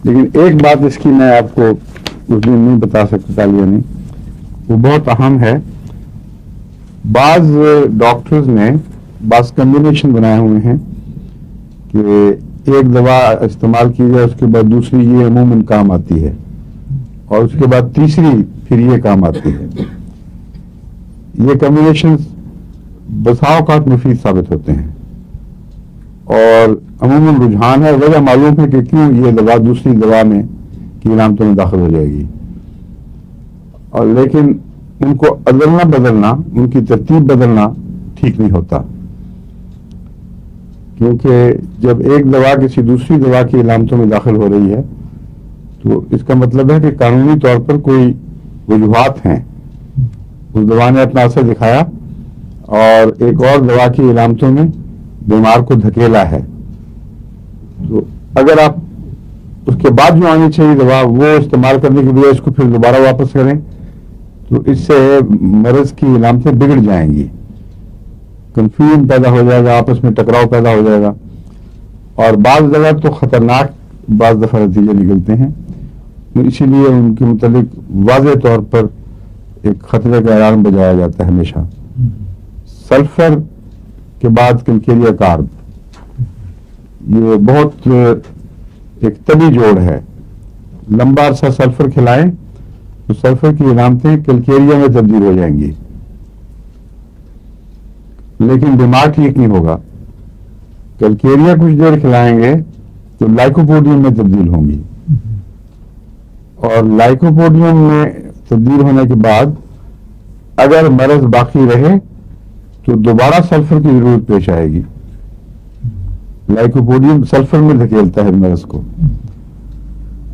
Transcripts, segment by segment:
لیکن ایک بات اس کی میں آپ کو اس دن نہیں بتا سکتا تالیہ نہیں، وہ بہت اہم ہے. بعض ڈاکٹرز نے بعض کمبینیشن بنائے ہوئے ہیں کہ ایک دوا استعمال کی جائے، اس کے بعد دوسری یہ عموماً کام آتی ہے، اور اس کے بعد تیسری پھر یہ کام آتی ہے. یہ کمبینیشن بسا اوقات مفید ثابت ہوتے ہیں، اور عموماً رجحان ہے، وجہ معلوم ہے کہ کیوں یہ دوا دوسری دوا میں کی علامتوں میں داخل ہو جائے گی. اور لیکن ان کو ادلنا بدلنا، ان کی ترتیب بدلنا ٹھیک نہیں ہوتا، کیونکہ جب ایک دوا کسی دوسری دوا کی علامتوں میں داخل ہو رہی ہے تو اس کا مطلب ہے کہ قانونی طور پر کوئی وجوہات ہیں. اس دوا نے اپنا اثر دکھایا اور ایک اور دوا کی علامتوں میں بیمار کو دھکیلا ہے. تو اگر آپ اس کے بعد جو آنی چاہیے دوا وہ استعمال کرنے کے بجائے اس کو پھر دوبارہ واپس کریں تو اس سے مرض کی علامتیں بگڑ جائیں گی، کنفیوژن پیدا ہو جائے گا، آپس میں ٹکراؤ پیدا ہو جائے گا، اور بعض جگہ تو خطرناک بعض دفعہ نتیجے نکلتے ہیں. اسی لیے ان کے متعلق واضح طور پر ایک خطرے کا اعلان بجایا جاتا ہے ہمیشہ. سلفر کے بعد کلکیریا کارب، یہ بہت ایک طبی جوڑ ہے. لمبا عرصہ سلفر کھلائیں تو سلفر کی علامتیں کلکیریا میں تبدیل ہو جائیں گی، لیکن دماغ ٹھیک نہیں ہوگا. کلکیریا کچھ دیر کھلائیں گے تو لائکوپوڈیم میں تبدیل ہوں گی، اور لائکوپوڈیم میں تبدیل ہونے کے بعد اگر مرض باقی رہے تو دوبارہ سلفر کی ضرورت پیش آئے گی. لائکوپوڈیم سلفر میں دھکیلتا ہے مرض کو.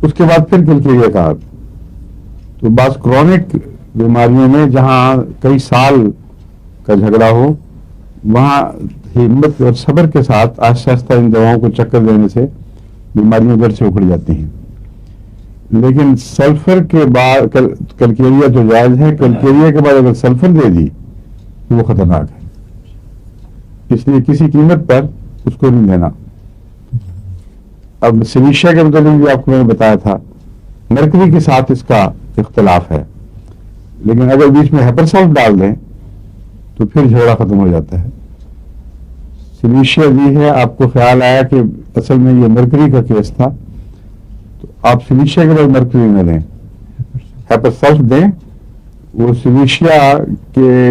اس کے بعد پھر کلکیریا کارب. تو بعض کرونک بیماریوں میں جہاں کئی سال کا جھگڑا ہو وہاں ہمت اور صبر کے ساتھ آہستہ آہستہ ان دواؤں کو چکر دینے سے بیماریاں گھر سے اکھڑ جاتی ہیں. لیکن سلفر کے بعد کلکیریا تو جائز ہے، کلکیریا کے بعد اگر سلفر دے دی تو وہ خطرناک ہے. اس لیے کسی قیمت پر اس کو نہیں دینا. اب سلیشیا کے متعلق بھی آپ کو میں نے بتایا تھا، مرکری کے ساتھ اس کا اختلاف ہے، لیکن اگر بیچ میں ہیپرسلف ڈال دیں تو پھر جھگڑا ختم ہو جاتا ہے. سلیشیا دی ہے، آپ کو خیال آیا کہ اصل میں یہ مرکری کا کیس تھا، تو آپ سلیشیا کے بعد مرکری نہ دیں، ہیپرسلف دیں. وہ سلیشیا کے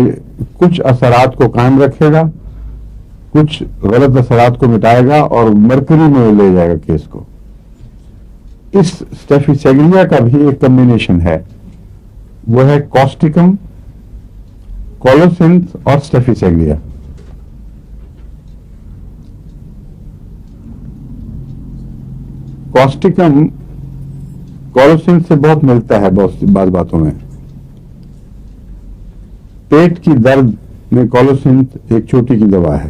کچھ اثرات کو قائم رکھے گا، کچھ غلط اثرات کو مٹائے گا، اور مرکری میں لے جائے گا کیس کو. اس اسٹیفیسیگریا کا بھی ایک کمبینیشن ہے، وہ ہے کاسٹیکم، کولوسنتھ اور اسٹیفیسیگریا. کاسٹیکم کولوسنتھ سے بہت ملتا ہے بعض باتوں میں. پیٹ کی درد میں کولوسنتھ ایک چوٹی کی دوا ہے.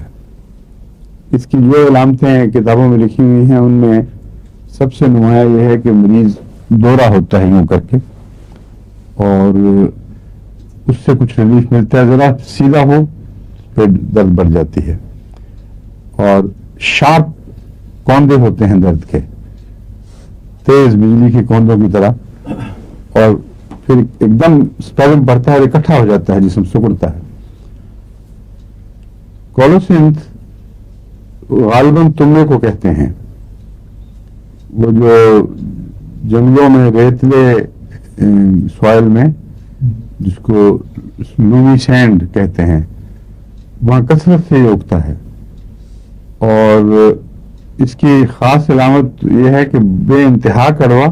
اس کی جو علامتیں کتابوں میں لکھی ہوئی ہیں ان میں سب سے نمایاں یہ ہے کہ مریض دورہ ہوتا ہے یوں کر کے، اور اس سے کچھ ریلیف ملتا ہے. ذرا سیدھا ہو پھر درد بڑھ جاتی ہے، اور شارپ کوندے ہوتے ہیں درد کے، تیز بجلی کے کوندوں کی طرح، اور پھر ایک دم اسپیزم پڑتا ہے اور اکٹھا ہو جاتا ہے، جسم سکڑتا ہے. کولوسنتھ غالباً تمے کو کہتے ہیں، وہ جو جنگلوں میں ریتلے سوائل میں جس کو لومی سینڈ کہتے ہیں وہاں کثرت سے یہ اگتا ہے. اور اس کی خاص علامت یہ ہے کہ بے انتہا کڑوا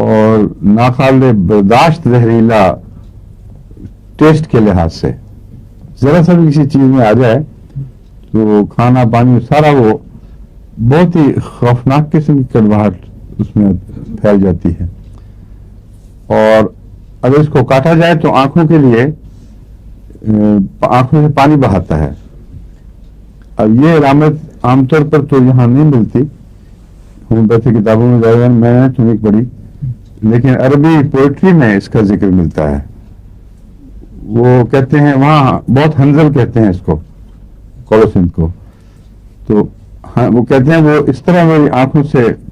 اور ناقابل برداشت زہریلا ٹیسٹ کے لحاظ سے. ذرا سا بھی کسی چیز میں آ جائے تو کھانا پانی سارا وہ بہت ہی خوفناک قسم کی کڑواہٹ اس میں پھیل جاتی ہے. اور اگر اس کو کاٹا جائے تو آنکھوں کے لیے آنکھوں سے پانی بہاتا ہے. اب یہ علامت عام طور پر تو یہاں نہیں ملتی، ہومیوپیتھی کتابوں میں ظاہر میں نے تو نہیں پڑھی، لیکن عربی پوئٹری میں اس کا ذکر ملتا ہے. وہ کہتے ہیں وہاں بہت ہنزل کہتے ہیں اس کو، کولوسنتھ کو. تو وہ کہتے ہیں وہ اس طرح میری آنکھوں سے